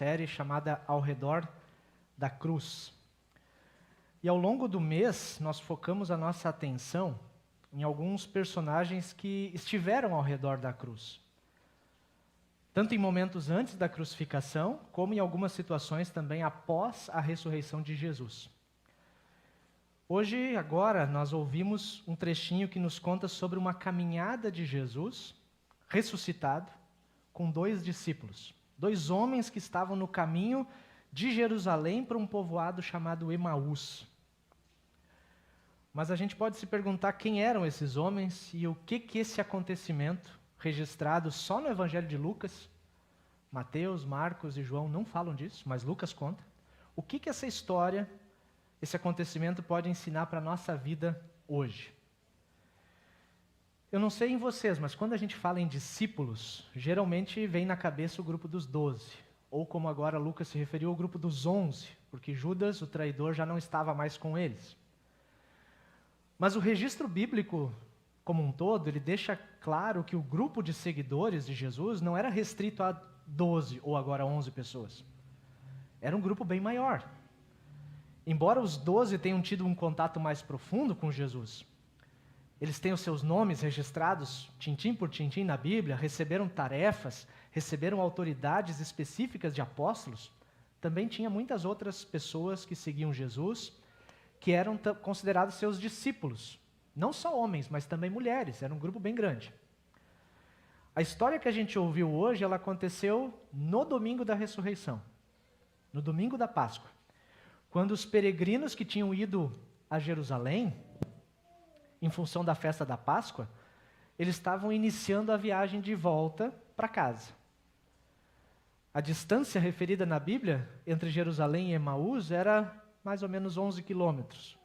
série chamada Ao Redor da Cruz. E ao longo do mês, nós focamos a nossa atenção em alguns personagens que estiveram ao redor da cruz. Tanto em momentos antes da crucificação, como em algumas situações também após a ressurreição de Jesus. Hoje, agora, nós ouvimos um trechinho que nos conta sobre uma caminhada de Jesus, ressuscitado, com 2 discípulos. 2 homens que estavam no caminho de Jerusalém para um povoado chamado Emaús. Mas a gente pode se perguntar quem eram esses homens e o que esse acontecimento, registrado só no Evangelho de Lucas, Mateus, Marcos e João não falam disso, mas Lucas conta. O que essa história, esse acontecimento pode ensinar para a nossa vida hoje? Eu não sei em vocês, mas quando a gente fala em discípulos, geralmente vem na cabeça o grupo dos 12. Ou como agora Lucas se referiu, o grupo dos 11, porque Judas, o traidor, já não estava mais com eles. Mas o registro bíblico, como um todo, ele deixa claro que o grupo de seguidores de Jesus não era restrito a 12 ou agora 11 pessoas. Era um grupo bem maior. Embora os 12 tenham tido um contato mais profundo com Jesus, eles têm os seus nomes registrados, tintim por tintim na Bíblia, receberam tarefas, receberam autoridades específicas de apóstolos, também tinha muitas outras pessoas que seguiam Jesus, que eram considerados seus discípulos. Não só homens, mas também mulheres, era um grupo bem grande. A história que a gente ouviu hoje, ela aconteceu no domingo da ressurreição, no domingo da Páscoa, quando os peregrinos que tinham ido a Jerusalém, em função da festa da Páscoa, eles estavam iniciando a viagem de volta para casa. A distância referida na Bíblia entre Jerusalém e Emaús era mais ou menos 11 quilômetros.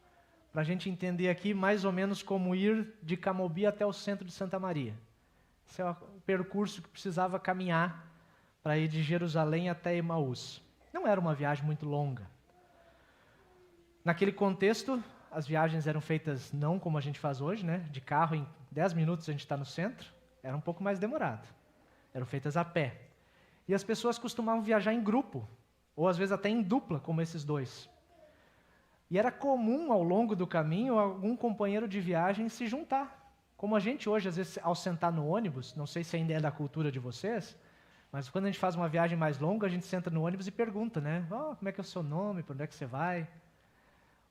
Para a gente entender aqui, mais ou menos como ir de Camobi até o centro de Santa Maria. Esse é o percurso que precisava caminhar para ir de Jerusalém até Emaús. Não era uma viagem muito longa. Naquele contexto, as viagens eram feitas não como a gente faz hoje, né? De carro, em 10 minutos a gente está no centro. Era um pouco mais demorado. Eram feitas a pé. E as pessoas costumavam viajar em grupo, ou às vezes até em dupla, como esses 2. E era comum, ao longo do caminho, algum companheiro de viagem se juntar. Como a gente hoje, às vezes, ao sentar no ônibus, não sei se ainda é da cultura de vocês, mas quando a gente faz uma viagem mais longa, a gente senta no ônibus e pergunta, né? Oh, como é que é o seu nome? Para onde é que você vai?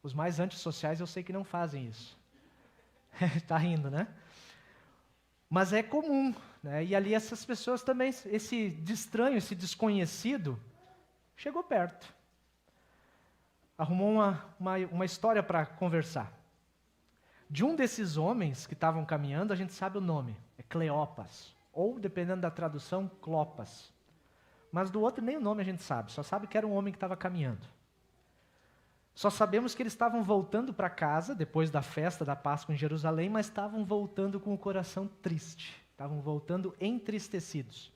Os mais antissociais eu sei que não fazem isso. Está rindo, né? Mas é comum, né? E ali essas pessoas também, esse estranho, esse desconhecido, chegou perto. Arrumou uma história para conversar. De um desses homens que estavam caminhando, a gente sabe o nome, é Cleopas, ou, dependendo da tradução, Clopas. Mas do outro nem o nome a gente sabe, só sabe que era um homem que estava caminhando. Só sabemos que eles estavam voltando para casa, depois da festa da Páscoa em Jerusalém, mas estavam voltando com o coração triste, estavam voltando entristecidos.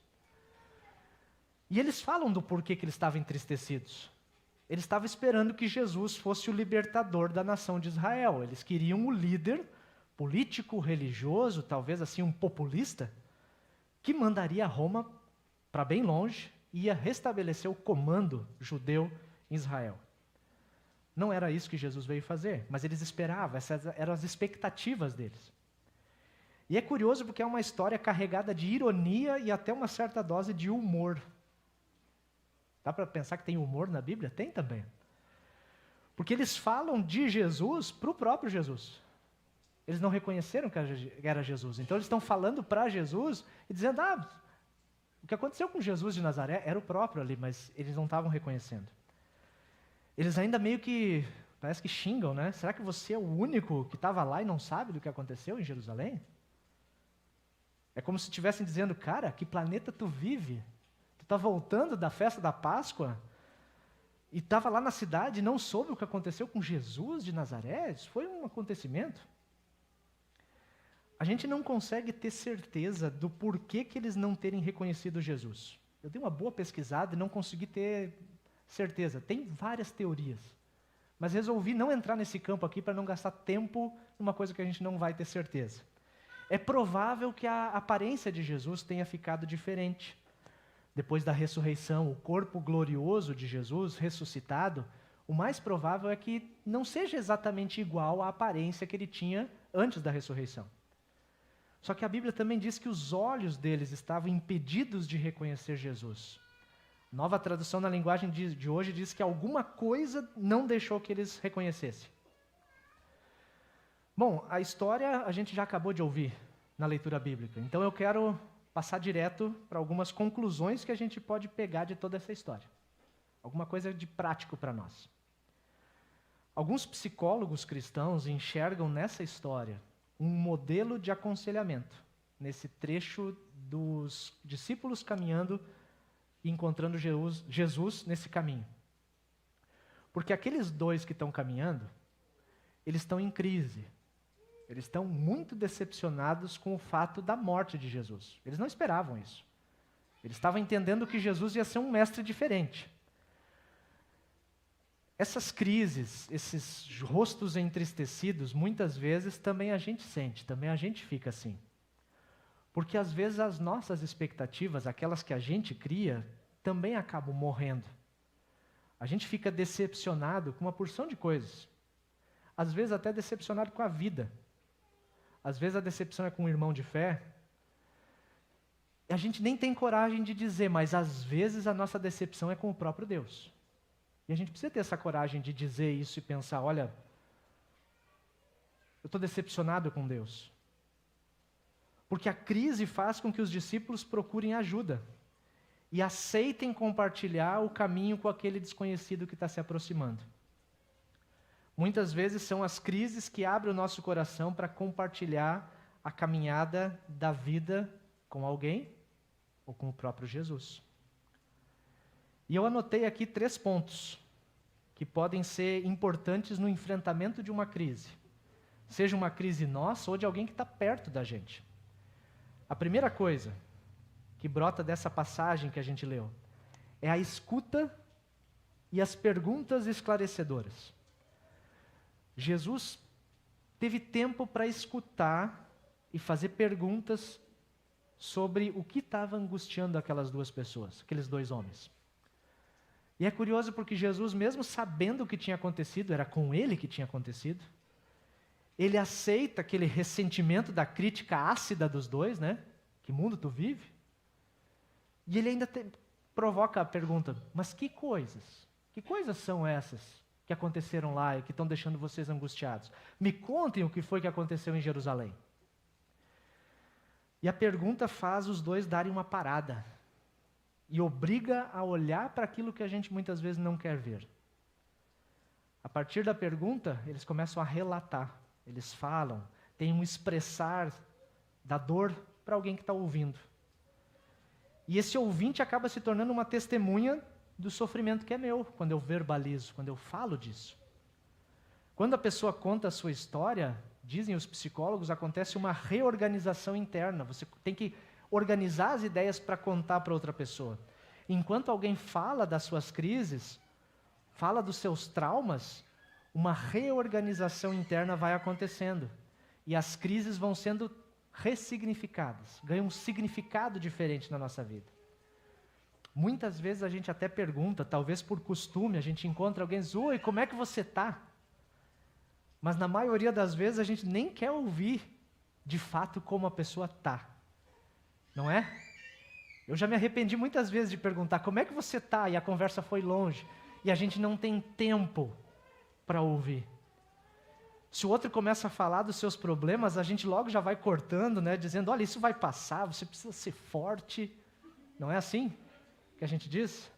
E eles falam do porquê que eles estavam entristecidos. Eles estavam esperando que Jesus fosse o libertador da nação de Israel. Eles queriam o líder político, religioso, talvez assim um populista, que mandaria Roma para bem longe e ia restabelecer o comando judeu em Israel. Não era isso que Jesus veio fazer, mas eles esperavam, essas eram as expectativas deles. E é curioso porque é uma história carregada de ironia e até uma certa dose de humor. Dá para pensar que tem humor na Bíblia? Tem também. Porque eles falam de Jesus para o próprio Jesus. Eles não reconheceram que era Jesus. Então eles estão falando para Jesus e dizendo, o que aconteceu com Jesus de Nazaré era o próprio ali, mas eles não estavam reconhecendo. Eles ainda meio que, parece que xingam, né? Será que você é o único que estava lá e não sabe do que aconteceu em Jerusalém? É como se estivessem dizendo, cara, que planeta tu vive? Está voltando da festa da Páscoa e estava lá na cidade e não soube o que aconteceu com Jesus de Nazaré? Isso foi um acontecimento. A gente não consegue ter certeza do porquê que eles não terem reconhecido Jesus. Eu dei uma boa pesquisada e não consegui ter certeza. Tem várias teorias. Mas resolvi não entrar nesse campo aqui para não gastar tempo numa coisa que a gente não vai ter certeza. É provável que a aparência de Jesus tenha ficado diferente. depois da ressurreição, o corpo glorioso de Jesus ressuscitado, o mais provável é que não seja exatamente igual à aparência que ele tinha antes da ressurreição. Só que a Bíblia também diz que os olhos deles estavam impedidos de reconhecer Jesus. Nova tradução na linguagem de hoje diz que alguma coisa não deixou que eles reconhecessem. Bom, a história a gente já acabou de ouvir na leitura bíblica, então eu quero passar direto para algumas conclusões que a gente pode pegar de toda essa história. Alguma coisa de prático para nós. Alguns psicólogos cristãos enxergam nessa história um modelo de aconselhamento, nesse trecho dos discípulos caminhando e encontrando Jesus nesse caminho. Porque aqueles dois que estão caminhando, eles estão em crise. Eles estão muito decepcionados com o fato da morte de Jesus. Eles não esperavam isso. Eles estavam entendendo que Jesus ia ser um mestre diferente. Essas crises, esses rostos entristecidos, muitas vezes também a gente sente, também a gente fica assim. Porque às vezes as nossas expectativas, aquelas que a gente cria, também acabam morrendo. A gente fica decepcionado com uma porção de coisas. Às vezes até decepcionado com a vida. Às vezes a decepção é com um irmão de fé. A gente nem tem coragem de dizer, mas às vezes a nossa decepção é com o próprio Deus. E a gente precisa ter essa coragem de dizer isso e pensar, olha, eu estou decepcionado com Deus. Porque a crise faz com que os discípulos procurem ajuda e aceitem compartilhar o caminho com aquele desconhecido que está se aproximando. Muitas vezes são as crises que abrem o nosso coração para compartilhar a caminhada da vida com alguém ou com o próprio Jesus. E eu anotei aqui 3 pontos que podem ser importantes no enfrentamento de uma crise. Seja uma crise nossa ou de alguém que está perto da gente. A primeira coisa que brota dessa passagem que a gente leu é a escuta e as perguntas esclarecedoras. Jesus teve tempo para escutar e fazer perguntas sobre o que estava angustiando aquelas 2 pessoas, aqueles 2 homens. E é curioso porque Jesus, mesmo sabendo o que tinha acontecido, era com ele que tinha acontecido, ele aceita aquele ressentimento da crítica ácida dos 2, né? Que mundo tu vive? E ele ainda provoca a pergunta, mas que coisas? Que coisas são essas que aconteceram lá e que estão deixando vocês angustiados? Me contem o que foi que aconteceu em Jerusalém. E a pergunta faz os 2 darem uma parada. E obriga a olhar para aquilo que a gente muitas vezes não quer ver. A partir da pergunta, eles começam a relatar. Eles falam, tem um expressar da dor para alguém que está ouvindo. E esse ouvinte acaba se tornando uma testemunha do sofrimento que é meu, quando eu verbalizo, quando eu falo disso. Quando a pessoa conta a sua história, dizem os psicólogos, acontece uma reorganização interna. Você tem que organizar as ideias para contar para outra pessoa. Enquanto alguém fala das suas crises, fala dos seus traumas, uma reorganização interna vai acontecendo. E as crises vão sendo ressignificadas, ganham um significado diferente na nossa vida. Muitas vezes a gente até pergunta, talvez por costume, a gente encontra alguém e diz, oi, como é que você está? Mas na maioria das vezes a gente nem quer ouvir de fato como a pessoa está. Não é? Eu já me arrependi muitas vezes de perguntar, como é que você está? E a conversa foi longe. E a gente não tem tempo para ouvir. Se o outro começa a falar dos seus problemas, a gente logo já vai cortando, né? Dizendo, olha, isso vai passar, você precisa ser forte. Não é assim que a gente diz?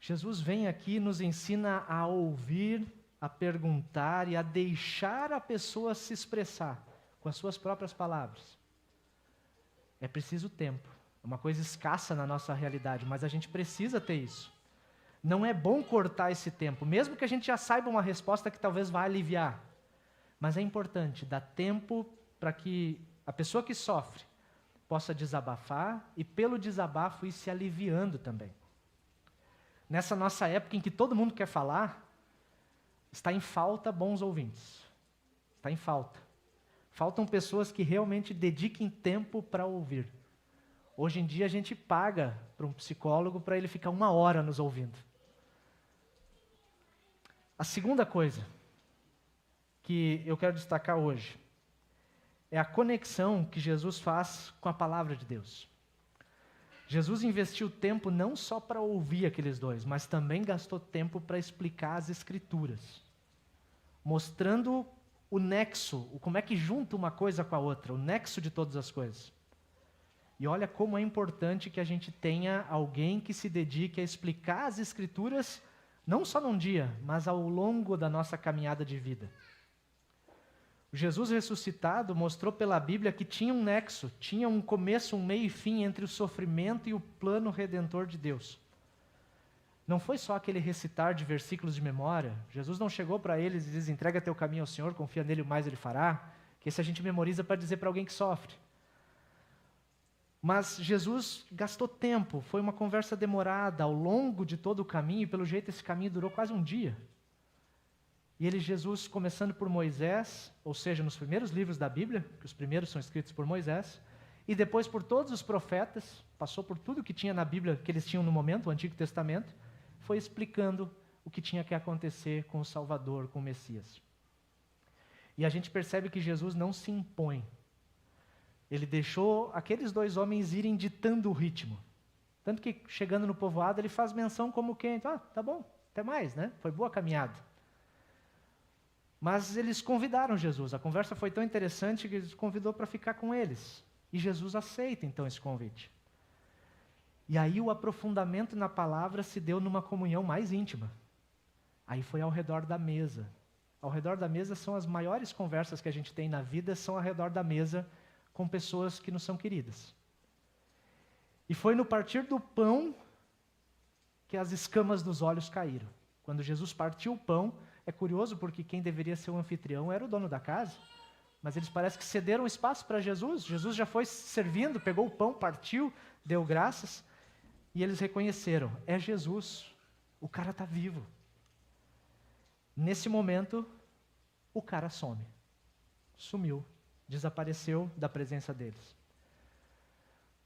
Jesus vem aqui e nos ensina a ouvir, a perguntar e a deixar a pessoa se expressar com as suas próprias palavras. É preciso tempo. É uma coisa escassa na nossa realidade, mas a gente precisa ter isso. Não é bom cortar esse tempo, mesmo que a gente já saiba uma resposta que talvez vá aliviar. Mas é importante dar tempo para que a pessoa que sofre possa desabafar e pelo desabafo ir se aliviando também. Nessa nossa época em que todo mundo quer falar, está em falta bons ouvintes. Está em falta. Faltam pessoas que realmente dediquem tempo para ouvir. Hoje em dia a gente paga para um psicólogo para ele ficar 1 hora nos ouvindo. A segunda coisa que eu quero destacar hoje é a conexão que Jesus faz com a palavra de Deus. Jesus investiu tempo não só para ouvir aqueles dois, mas também gastou tempo para explicar as Escrituras, mostrando o nexo, como é que junta uma coisa com a outra, o nexo de todas as coisas. E olha como é importante que a gente tenha alguém que se dedique a explicar as Escrituras, não só num dia, mas ao longo da nossa caminhada de vida. O Jesus ressuscitado mostrou pela Bíblia que tinha um nexo, tinha um começo, um meio e fim entre o sofrimento e o plano redentor de Deus. Não foi só aquele recitar de versículos de memória. Jesus não chegou para eles e diz: entrega teu caminho ao Senhor, confia nele, o mais ele fará. Que esse a gente memoriza para dizer para alguém que sofre. Mas Jesus gastou tempo, foi uma conversa demorada ao longo de todo o caminho, e pelo jeito esse caminho durou quase um dia. E Jesus, começando por Moisés, ou seja, nos primeiros livros da Bíblia, que os primeiros são escritos por Moisés, e depois por todos os profetas, passou por tudo que tinha na Bíblia, que eles tinham no momento, o Antigo Testamento, foi explicando o que tinha que acontecer com o Salvador, com o Messias. E a gente percebe que Jesus não se impõe. Ele deixou aqueles dois homens irem ditando o ritmo. Tanto que, chegando no povoado, ele faz menção como quem, tá bom, até mais, né? Foi boa a caminhada. Mas eles convidaram Jesus. A conversa foi tão interessante que ele convidou para ficar com eles. E Jesus aceita, então, esse convite. E aí o aprofundamento na palavra se deu numa comunhão mais íntima. Aí foi ao redor da mesa. Ao redor da mesa são as maiores conversas que a gente tem na vida, são ao redor da mesa com pessoas que nos são queridas. E foi no partir do pão que as escamas dos olhos caíram. Quando Jesus partiu o pão, é curioso porque quem deveria ser o anfitrião era o dono da casa, mas eles parecem que cederam espaço para Jesus. Jesus já foi servindo, pegou o pão, partiu, deu graças, e eles reconheceram, é Jesus, o cara está vivo. Nesse momento, o cara some, sumiu, desapareceu da presença deles.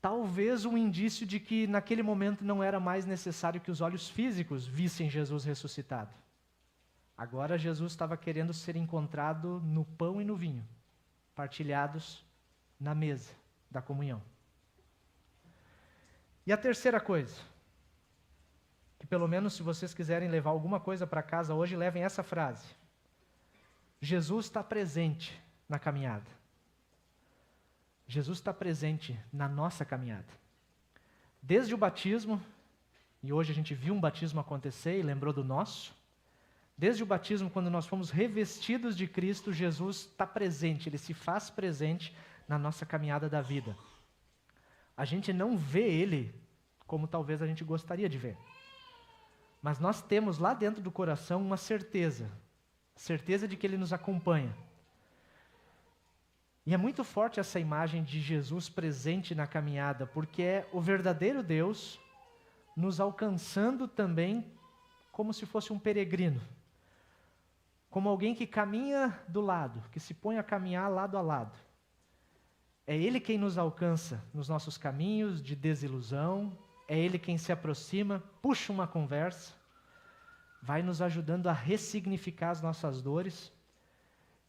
Talvez um indício de que naquele momento não era mais necessário que os olhos físicos vissem Jesus ressuscitado. Agora Jesus estava querendo ser encontrado no pão e no vinho, partilhados na mesa da comunhão. E a terceira coisa, que pelo menos se vocês quiserem levar alguma coisa para casa hoje, levem essa frase: Jesus está presente na caminhada. Jesus está presente na nossa caminhada. Desde o batismo, e hoje a gente viu um batismo acontecer e lembrou do nosso. Desde o batismo, quando nós fomos revestidos de Cristo, Jesus está presente, Ele se faz presente na nossa caminhada da vida. A gente não vê Ele como talvez a gente gostaria de ver. Mas nós temos lá dentro do coração uma certeza de que Ele nos acompanha. E é muito forte essa imagem de Jesus presente na caminhada, porque é o verdadeiro Deus nos alcançando também como se fosse um peregrino. Como alguém que caminha do lado, que se põe a caminhar lado a lado. É Ele quem nos alcança nos nossos caminhos de desilusão, é Ele quem se aproxima, puxa uma conversa, vai nos ajudando a ressignificar as nossas dores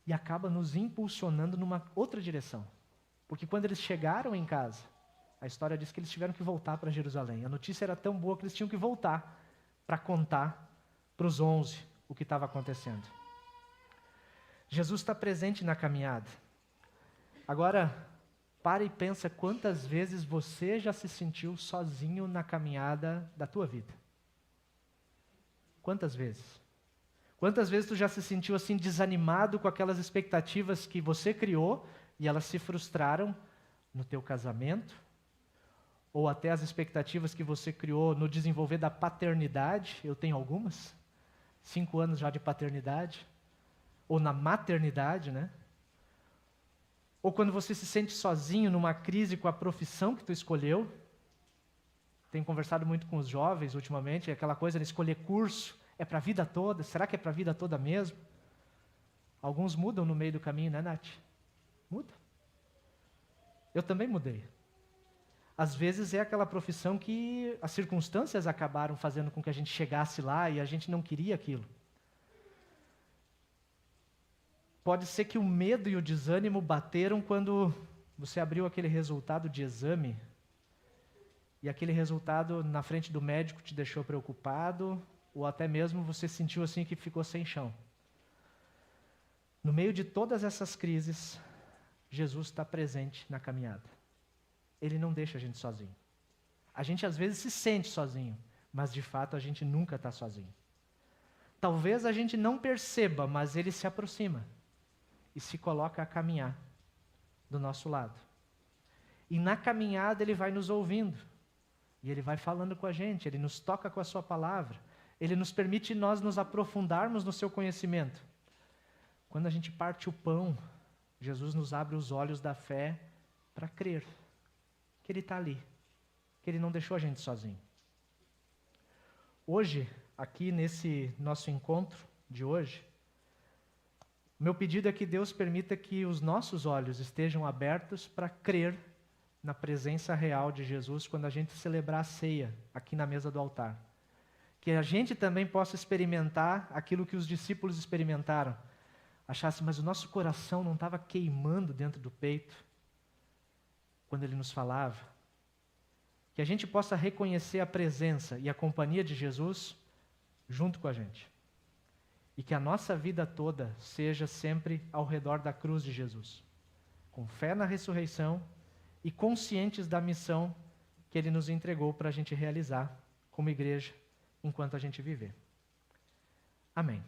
e acaba nos impulsionando numa outra direção. Porque quando eles chegaram em casa, a história diz que eles tiveram que voltar para Jerusalém. A notícia era tão boa que eles tinham que voltar para contar para os 11 o que estava acontecendo. Jesus está presente na caminhada. Agora, para e pensa quantas vezes você já se sentiu sozinho na caminhada da tua vida. Quantas vezes? Quantas vezes tu já se sentiu assim desanimado com aquelas expectativas que você criou e elas se frustraram no teu casamento? Ou até as expectativas que você criou no desenvolver da paternidade? Eu tenho algumas. 5 anos já de paternidade. Ou na maternidade, né? Ou quando você se sente sozinho numa crise com a profissão que tu escolheu. Tenho conversado muito com os jovens ultimamente, aquela coisa de escolher curso, é para a vida toda? Será que é para a vida toda mesmo? Alguns mudam no meio do caminho, né, Nath? Muda. Eu também mudei. Às vezes é aquela profissão que as circunstâncias acabaram fazendo com que a gente chegasse lá e a gente não queria aquilo. Pode ser que o medo e o desânimo bateram quando você abriu aquele resultado de exame e aquele resultado na frente do médico te deixou preocupado, ou até mesmo você sentiu assim que ficou sem chão. No meio de todas essas crises, Jesus está presente na caminhada. Ele não deixa a gente sozinho. A gente às vezes se sente sozinho, mas de fato a gente nunca está sozinho. Talvez a gente não perceba, mas ele se aproxima e se coloca a caminhar do nosso lado. E na caminhada ele vai nos ouvindo, e ele vai falando com a gente, ele nos toca com a sua palavra, ele nos permite nós nos aprofundarmos no seu conhecimento. Quando a gente parte o pão, Jesus nos abre os olhos da fé para crer que ele está ali, que ele não deixou a gente sozinho. Hoje, aqui nesse nosso encontro de hoje, meu pedido é que Deus permita que os nossos olhos estejam abertos para crer na presença real de Jesus quando a gente celebrar a ceia aqui na mesa do altar. Que a gente também possa experimentar aquilo que os discípulos experimentaram. Achasse, mas o nosso coração não estava queimando dentro do peito quando ele nos falava. Que a gente possa reconhecer a presença e a companhia de Jesus junto com a gente. E que a nossa vida toda seja sempre ao redor da cruz de Jesus, com fé na ressurreição e conscientes da missão que Ele nos entregou para a gente realizar como igreja enquanto a gente viver. Amém.